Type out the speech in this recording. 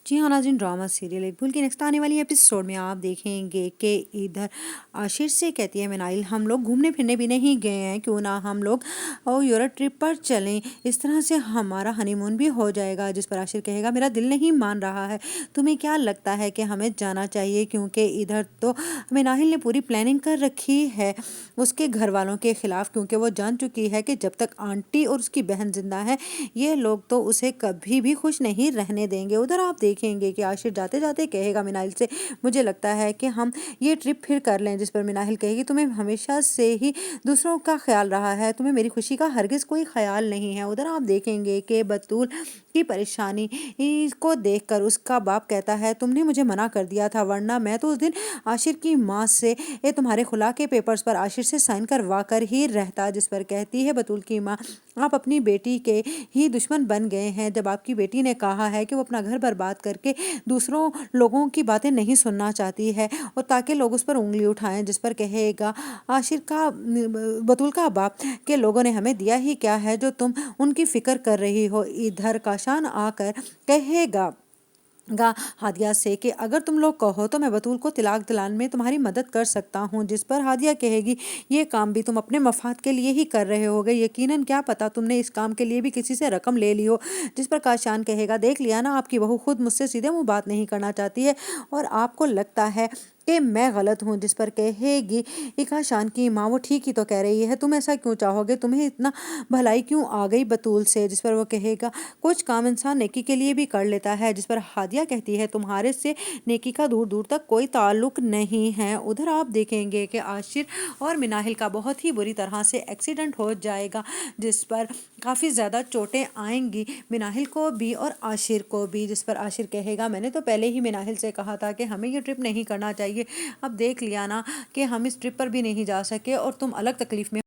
जी हाँ नाज़रीन, drama serial एक भूल के नेक्स्ट आने वाली एपिसोड में आप देखेंगे कि इधर आशीर से कहती है मिनाइल, हम लोग घूमने फिरने भी नहीं गए हैं, क्यों ना हम लोग यूरोप ट्रिप पर चलें, इस तरह से हमारा हनीमून भी हो जाएगा। जिस पर आशीर कहेगा मेरा दिल नहीं मान रहा है, तुम्हें क्या लगता है कि हमें जाना चाहिए? क्योंकि इधर तो मिनाहिल ने पूरी प्लानिंग कर रखी है उसके घर वालों के खिलाफ, क्योंकि वो जान चुकी है कि जब तक आंटी और उसकी बहन जिंदा है ये लोग तो उसे कभी भी खुश नहीं रहने देंगे। उधर आप देखेंगे कि आशिर जाते जाते कहेगा मिनाहिल से, मुझे लगता है कि हम ये ट्रिप फिर कर लें। जिस पर मिनाहिल कहेगी तुम्हें हमेशा से ही दूसरों का ख्याल रहा है, तुम्हें मेरी खुशी का हरगिज कोई ख्याल नहीं है। उधर आप देखेंगे कि बतूल की परेशानी को देखकर उसका बाप कहता है तुमने मुझे मना कर दिया था, वरना मैं तो उस दिन आशिर की माँ से तुम्हारे खुला के पेपर्स पर आशिर से साइन करवा कर ही रहता। जिस पर कहती है बतूल की माँ, आप अपनी बेटी के ही दुश्मन बन गए हैं। जब आपकी बेटी ने कहा है कि वो अपना घर बर्बाद करके दूसरों लोगों की बातें नहीं सुनना चाहती है और ताकि लोग उस पर उंगली उठाएं। जिस पर कहेगा आशिर का बतूल का बाप के लोगों ने हमें दिया ही क्या है जो तुम उनकी फिक्र कर रही हो। इधर काशान आकर कहेगा हादिया से कि अगर तुम लोग कहो तो मैं बतूल को तिलाक दिलाने में तुम्हारी मदद कर सकता हूँ। जिस पर हादिया कहेगी ये काम भी तुम अपने मफाद के लिए ही कर रहे होगे, यकीनन क्या पता तुमने इस काम के लिए भी किसी से रकम ले ली हो। जिस पर काशान कहेगा देख लिया ना, आपकी बहू खुद मुझसे सीधे मुंह बात नहीं करना चाहती है और आपको लगता है कि मैं गलत हूँ। जिस पर कहेगी काशान की माँ, वो ठीक ही तो कह रही है, तुम ऐसा क्यों चाहोगे, तुम्हें इतना भलाई क्यों आ गई बतूल से। जिस पर वो कहेगा कुछ काम इंसान नेकी के लिए भी कर लेता है। जिस पर हादिया कहती है तुम्हारे से नेकी का दूर दूर तक कोई ताल्लुक नहीं है। उधर आप देखेंगे कि आशिर और मिनाहिल का बहुत ही बुरी तरह से एक्सीडेंट हो जाएगा, जिस पर काफ़ी ज़्यादा चोटें आएंगी मिनाहिल को भी और आशिर को भी। जिस पर आशिर कहेगा मैंने तो पहले ही मिनाहिल से कहा था कि हमें ये ट्रिप नहीं करना चाहिए, अब देख लिया ना कि हम इस ट्रिप पर भी नहीं जा सके और तुम अलग तकलीफ में